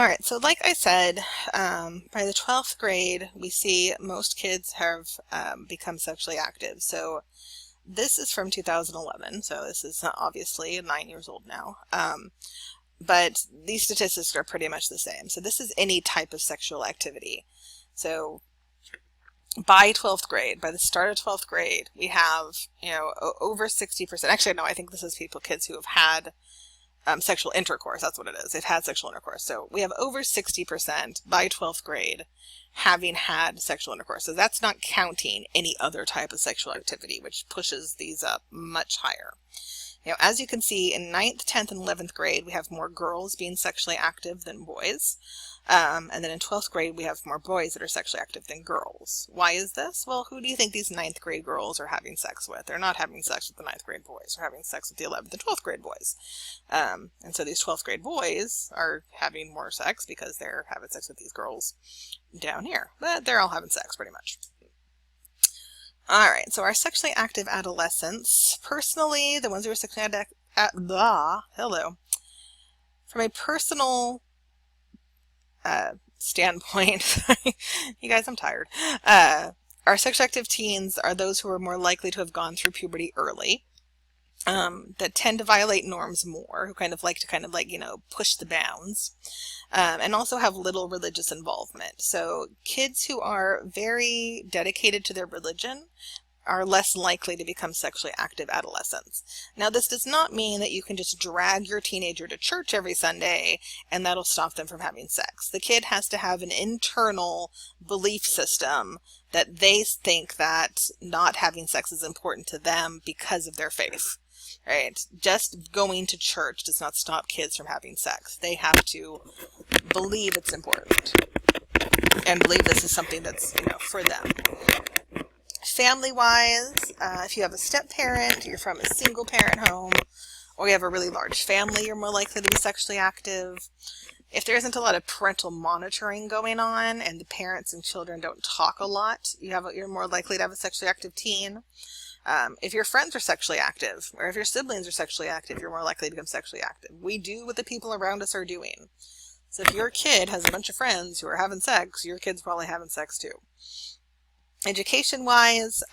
right, so like I said, by the 12th grade, we see most kids have become sexually active. So this is from 2011, so this is obviously 9 years old now. But these statistics are pretty much the same. So this is any type of sexual activity. So by 12th grade, by the start of 12th grade, we have, over 60%. Actually, no, I think this is kids who have had sexual intercourse. That's what it is. They've had sexual intercourse. So we have over 60% by 12th grade having had sexual intercourse. So that's not counting any other type of sexual activity, which pushes these up much higher. As you can see, in 9th, 10th, and 11th grade, we have more girls being sexually active than boys. And then in 12th grade, we have more boys that are sexually active than girls. Why is this? Well, who do you think these 9th grade girls are having sex with? They're not having sex with the 9th grade boys. They're having sex with the 11th and 12th grade boys. And so these 12th grade boys are having more sex because they're having sex with these girls down here. But they're all having sex pretty much. All right, so our sexually active adolescents, personally, the ones who are sexually from a personal standpoint, you guys, I'm tired. Our sexually active teens are those who are more likely to have gone through puberty early, that tend to violate norms more, who kind of like to push the bounds, and also have little religious involvement. So kids who are very dedicated to their religion are less likely to become sexually active adolescents. Now, this does not mean that you can just drag your teenager to church every Sunday and that'll stop them from having sex. The kid has to have an internal belief system that they think that not having sex is important to them because of their faith. Right? Just going to church does not stop kids from having sex. They have to believe it's important and believe this is something that's, for them. Family-wise, if you have a step-parent, you're from a single-parent home, or you have a really large family, you're more likely to be sexually active. If there isn't a lot of parental monitoring going on and the parents and children don't talk a lot, you're more likely to have a sexually active teen. If your friends are sexually active, or if your siblings are sexually active, you're more likely to become sexually active. We do what the people around us are doing. So if your kid has a bunch of friends who are having sex, your kid's probably having sex too. Education-wise,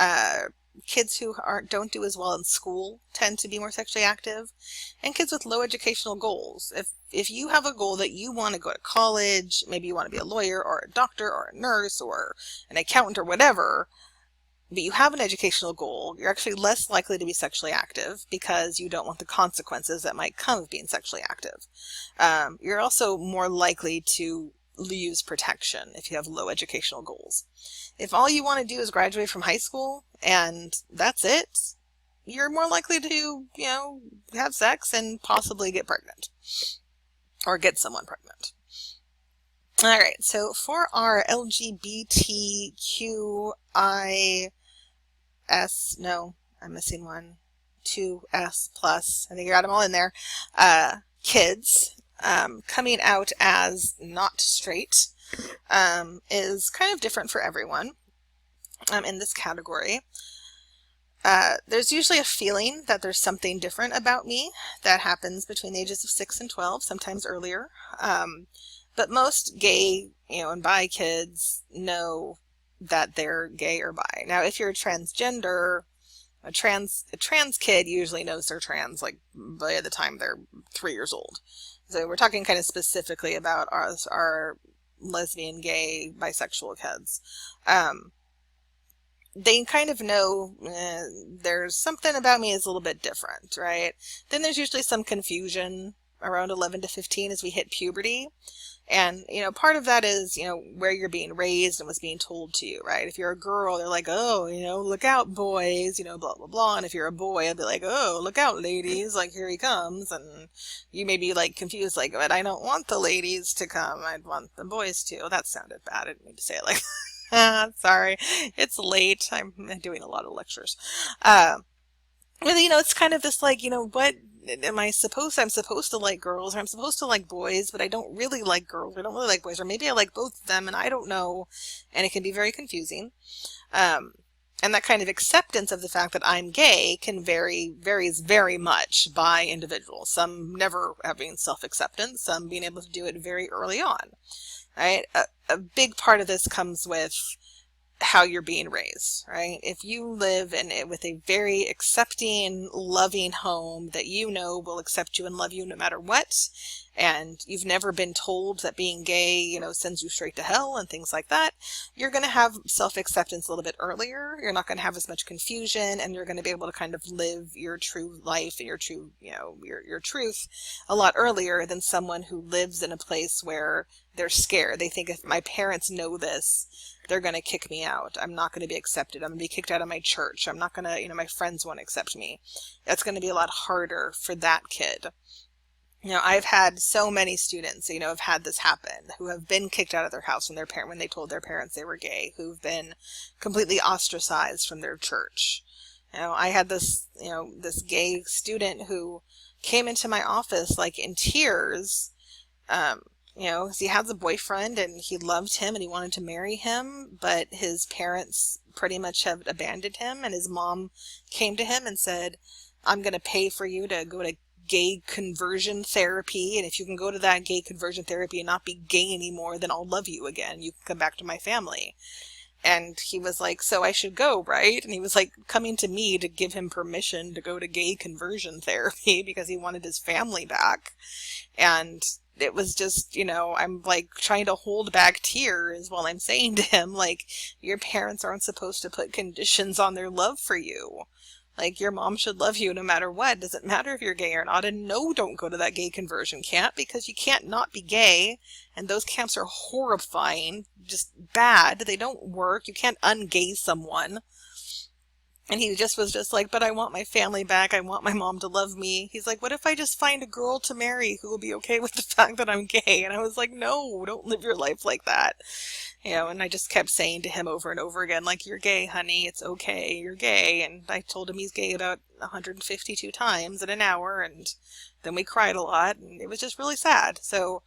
kids who don't do as well in school tend to be more sexually active, and kids with low educational goals. If you have a goal that you want to go to college, maybe you want to be a lawyer or a doctor or a nurse or an accountant or whatever, but you have an educational goal, you're actually less likely to be sexually active because you don't want the consequences that might come of being sexually active. You're also more likely to use protection if you have low educational goals. If all you want to do is graduate from high school and that's it, you're more likely to, have sex and possibly get pregnant or get someone pregnant. All right, so for our LGBTQI no, I'm missing one, 2S plus, I think I got them all in there, kids, coming out as not straight is kind of different for everyone in this category. There's usually a feeling that there's something different about me that happens between the ages of 6 and 12, sometimes earlier. But most gay, and bi kids know that they're gay or bi. Now, if you're a transgender, a trans kid usually knows they're trans, like, by the time they're 3 years old. So we're talking kind of specifically about our lesbian, gay, bisexual kids. They kind of know there's something about me is a little bit different, right? Then there's usually some confusion around 11 to 15 as we hit puberty. And, part of that is, where you're being raised and what's being told to you, right? If you're a girl, they're like, oh, look out, boys, blah, blah, blah. And if you're a boy, I'll be like, oh, look out, ladies, like, here he comes. And you may be, like, confused, like, but I don't want the ladies to come. I'd want the boys to. That sounded bad. I didn't mean to say it like sorry. It's late. I'm doing a lot of lectures. Really, it's kind of this, like, what I'm supposed to like girls, or I'm supposed to like boys, but I don't really like girls, or I don't really like boys, or maybe I like both of them, and I don't know, and it can be very confusing. And that kind of acceptance of the fact that I'm gay varies very much by individual. Some never having self-acceptance, some being able to do it very early on, right? A big part of this comes with how you're being raised, right? If you live with a very accepting, loving home that you know will accept you and love you no matter what, and you've never been told that being gay, sends you straight to hell and things like that, you're going to have self-acceptance a little bit earlier. You're not going to have as much confusion, and you're going to be able to kind of live your true life and your true, your truth a lot earlier than someone who lives in a place where they're scared. They think if my parents know this, they're going to kick me out. I'm not going to be accepted. I'm going to be kicked out of my church. I'm not going to, my friends won't accept me. That's going to be a lot harder for that kid. I've had so many students, have had this happen, who have been kicked out of their house when they told their parents they were gay, who've been completely ostracized from their church. I had this gay student who came into my office like in tears, he has a boyfriend and he loved him and he wanted to marry him, but his parents pretty much have abandoned him, and his mom came to him and said, I'm going to pay for you to go to gay conversion therapy, and if you can go to that gay conversion therapy and not be gay anymore, then I'll love you again. You can come back to my family. And he was like, so I should go, right? And he was like coming to me to give him permission to go to gay conversion therapy because he wanted his family back. And it was just, I'm like trying to hold back tears while I'm saying to him, like, your parents aren't supposed to put conditions on their love for you. Like, your mom should love you no matter what. It doesn't matter if you're gay or not. And no, don't go to that gay conversion camp, because you can't not be gay. And those camps are horrifying, just bad. They don't work. You can't ungay someone. And he was just like, but I want my family back. I want my mom to love me. He's like, what if I just find a girl to marry who will be okay with the fact that I'm gay? And I was like, no, don't live your life like that. And I just kept saying to him over and over again, like, you're gay, honey. It's okay. You're gay. And I told him he's gay about 152 times in an hour. And then we cried a lot. And it was just really sad. So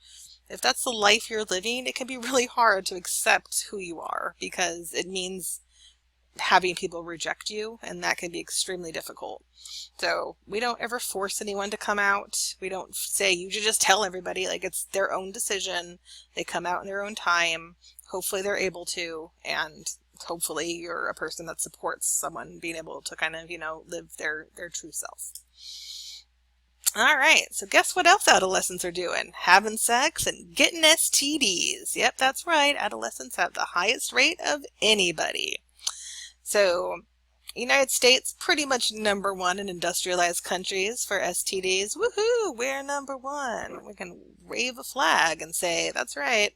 if that's the life you're living, it can be really hard to accept who you are, because it means having people reject you, and that can be extremely difficult. So we don't ever force anyone to come out. We don't say you should just tell everybody. Like, it's their own decision. They come out in their own time. Hopefully they're able to, and hopefully you're a person that supports someone being able to kind of, live their true self. All right, so guess what else adolescents are doing? Having sex and getting STDs. Yep, that's right. Adolescents have the highest rate of anybody. So, United States, pretty much number one in industrialized countries for STDs. Woohoo! We're number one. We can wave a flag and say, that's right,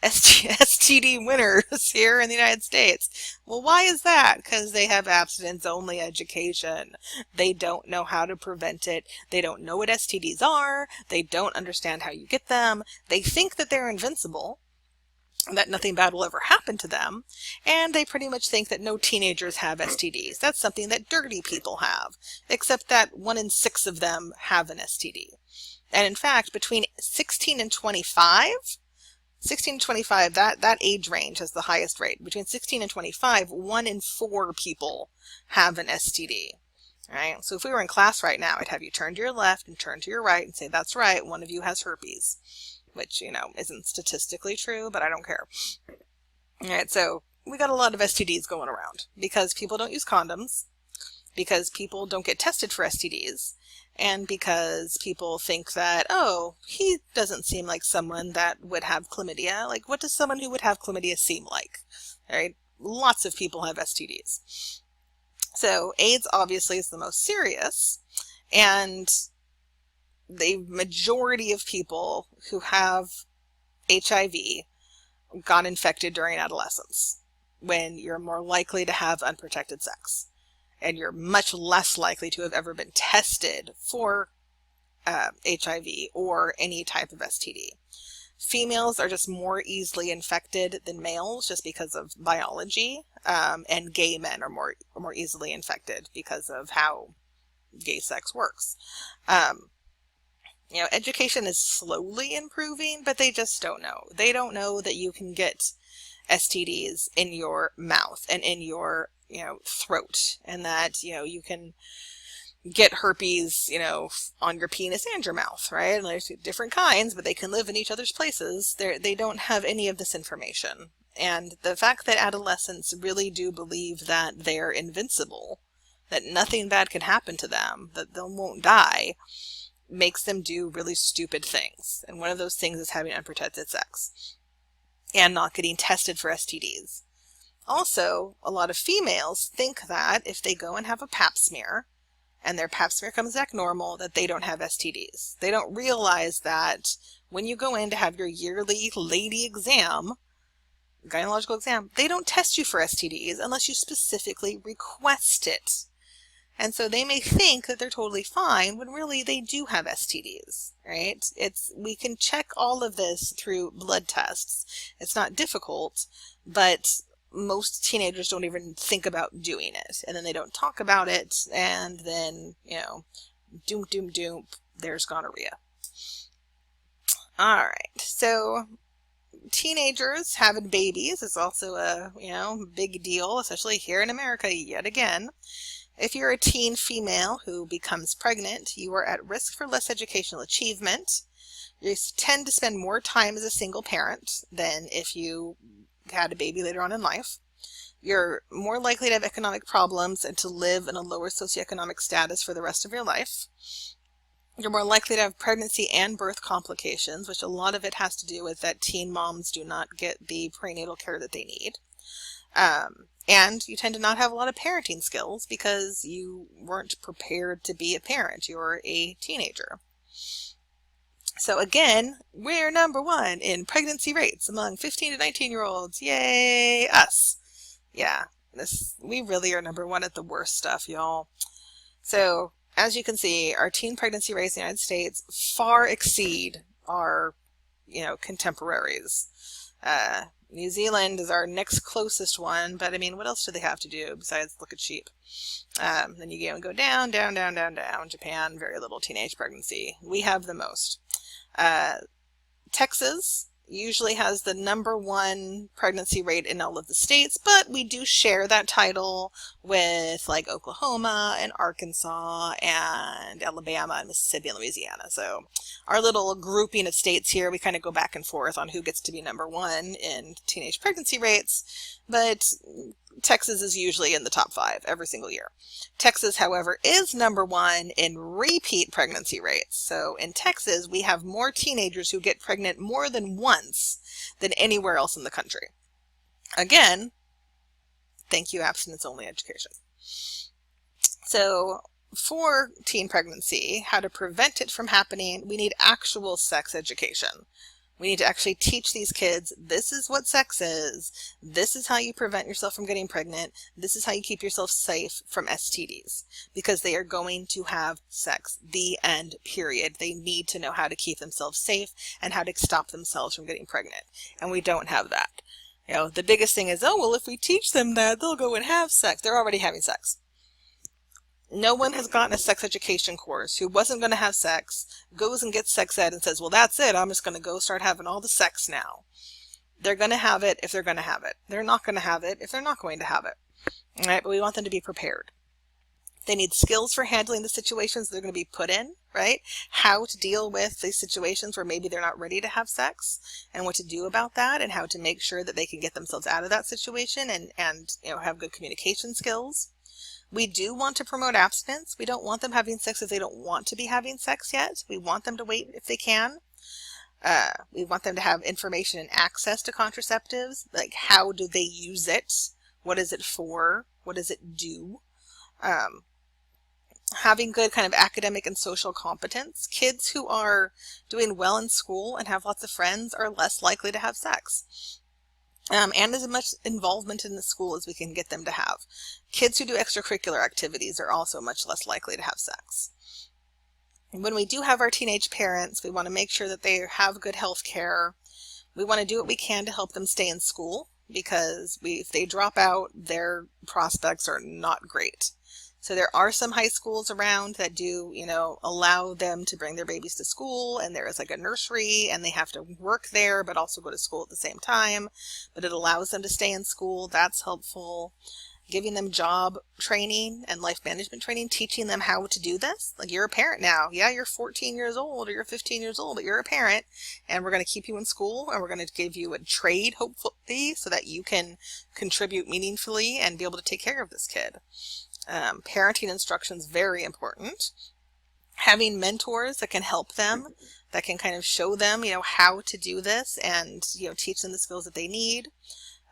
STD winners here in the United States. Well, why is that? Because they have abstinence-only education. They don't know how to prevent it. They don't know what STDs are. They don't understand how you get them. They think that they're invincible, that nothing bad will ever happen to them, and they pretty much think that no teenagers have STDs. That's something that dirty people have, except that 1 in 6 of them have an STD. And in fact, between 16 and 25, that age range has the highest rate. Between 16 and 25, 1 in 4 people have an STD. All right? So if we were in class right now, I'd have you turn to your left and turn to your right and say, that's right, one of you has herpes. Which, isn't statistically true, but I don't care. All right, so we got a lot of STDs going around because people don't use condoms, because people don't get tested for STDs, and because people think that, oh, he doesn't seem like someone that would have chlamydia. Like, what does someone who would have chlamydia seem like? All right, lots of people have STDs. So AIDS obviously is the most serious, and the majority of people who have HIV got infected during adolescence, when you're more likely to have unprotected sex, and you're much less likely to have ever been tested for HIV or any type of STD. Females are just more easily infected than males just because of biology, and gay men are more easily infected because of how gay sex works. Education is slowly improving, but they just don't know. They don't know that you can get STDs in your mouth and in your, throat, and that, you can get herpes, on your penis and your mouth, right? And there's different kinds, but they can live in each other's places. They don't have any of this information. And the fact that adolescents really do believe that they're invincible, that nothing bad can happen to them, that they won't die, makes them do really stupid things. And one of those things is having unprotected sex and not getting tested for STDs. Also, a lot of females think that if they go and have a pap smear, and their pap smear comes back normal, that they don't have STDs. They don't realize that when you go in to have your yearly lady exam, gynecological exam, they don't test you for STDs unless you specifically request it. And so they may think that they're totally fine when really they do have STDs, right? We can check all of this through blood tests. It's not difficult, but most teenagers don't even think about doing it, and then they don't talk about it, and then, doom, doom, doom, there's gonorrhea. All right, so teenagers having babies is also a, big deal, especially here in America yet again. If you're a teen female who becomes pregnant, you are at risk for less educational achievement. You tend to spend more time as a single parent than if you had a baby later on in life. You're more likely to have economic problems and to live in a lower socioeconomic status for the rest of your life. You're more likely to have pregnancy and birth complications, which a lot of it has to do with that teen moms do not get the prenatal care that they need. And you tend to not have a lot of parenting skills because you weren't prepared to be a parent. You're a teenager. So again, we're number 1 in pregnancy rates among 15 to 19-year-olds. Yay, us. Yeah, we really are number 1 at the worst stuff, y'all. So as you can see, our teen pregnancy rates in the United States far exceed our, contemporaries. New Zealand is our next closest one, but I mean, what else do they have to do besides look at sheep? Then you go down, down, down, down, down. Japan, very little teenage pregnancy. We have the most. Texas usually has the number 1 pregnancy rate in all of the states, but we do share that title with like Oklahoma and Arkansas and Alabama and Mississippi and Louisiana. So our little grouping of states here, we kind of go back and forth on who gets to be number 1 in teenage pregnancy rates, but Texas is usually in the top 5 every single year. Texas, however, is number 1 in repeat pregnancy rates. So in Texas, we have more teenagers who get pregnant more than once than anywhere else in the country. Again, thank you, abstinence-only education. So for teen pregnancy, how to prevent it from happening, we need actual sex education. We need to actually teach these kids, this is what sex is, this is how you prevent yourself from getting pregnant, this is how you keep yourself safe from STDs, because they are going to have sex, the end, period. They need to know how to keep themselves safe and how to stop themselves from getting pregnant, and we don't have that. The biggest thing is, oh, well, if we teach them that, they'll go and have sex. They're already having sex. No one has gotten a sex education course who wasn't going to have sex, goes and gets sex ed and says, well, that's it. I'm just going to go start having all the sex now. They're going to have it if they're going to have it. They're not going to have it if they're not going to have it. All right, but we want them to be prepared. They need skills for handling the situations they're going to be put in, right? How to deal with these situations where maybe they're not ready to have sex and what to do about that and how to make sure that they can get themselves out of that situation and have good communication skills. We do want to promote abstinence. We don't want them having sex if they don't want to be having sex yet. We want them to wait if they can. We want them to have information and access to contraceptives. Like, how do they use it? What is it for? What does it do? Having good kind of academic and social competence. Kids who are doing well in school and have lots of friends are less likely to have sex. And as much involvement in the school as we can get them to have. Kids who do extracurricular activities are also much less likely to have sex. When we do have our teenage parents, we want to make sure that they have good health care. We want to do what we can to help them stay in school because if they drop out, their prospects are not great. So there are some high schools around that do, allow them to bring their babies to school, and there is like a nursery and they have to work there but also go to school at the same time, but it allows them to stay in school. That's helpful. Giving them job training and life management training, teaching them how to do this. Like, you're a parent now. Yeah, you're 14 years old or you're 15 years old, but you're a parent, and we're going to keep you in school, and we're going to give you a trade, hopefully, so that you can contribute meaningfully and be able to take care of this kid. Parenting instructions, very important. Having mentors that can help them, that can kind of show them, how to do this, and, teach them the skills that they need.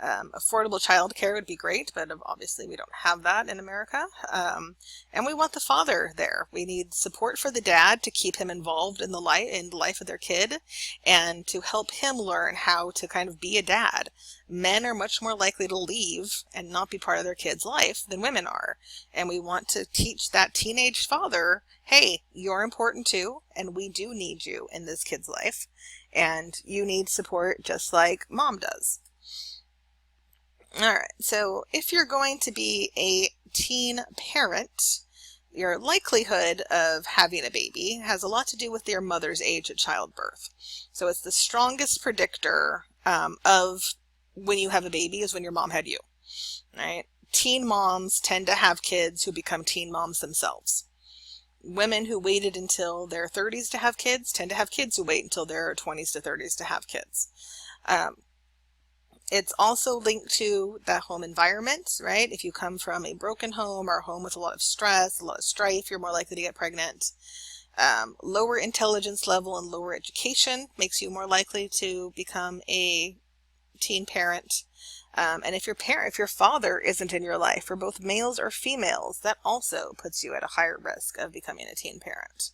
Affordable childcare would be great, but obviously we don't have that in America. And we want the father there. We need support for the dad to keep him involved in the life of their kid, and to help him learn how to kind of be a dad. Men are much more likely to leave and not be part of their kid's life than women are. And we want to teach that teenage father, hey, you're important too, and we do need you in this kid's life, and you need support just like mom does. All right, so if you're going to be a teen parent, your likelihood of having a baby has a lot to do with your mother's age at childbirth. So it's the strongest predictor of when you have a baby is when your mom had you, right? Teen moms tend to have kids who become teen moms themselves. Women who waited until their 30s to have kids tend to have kids who wait until their 20s to 30s to have kids. It's also linked to the home environment, right? If you come from a broken home or a home with a lot of stress, a lot of strife, you're more likely to get pregnant. Lower intelligence level and lower education makes you more likely to become a teen parent. And if your father isn't in your life, for both males or females, that also puts you at a higher risk of becoming a teen parent.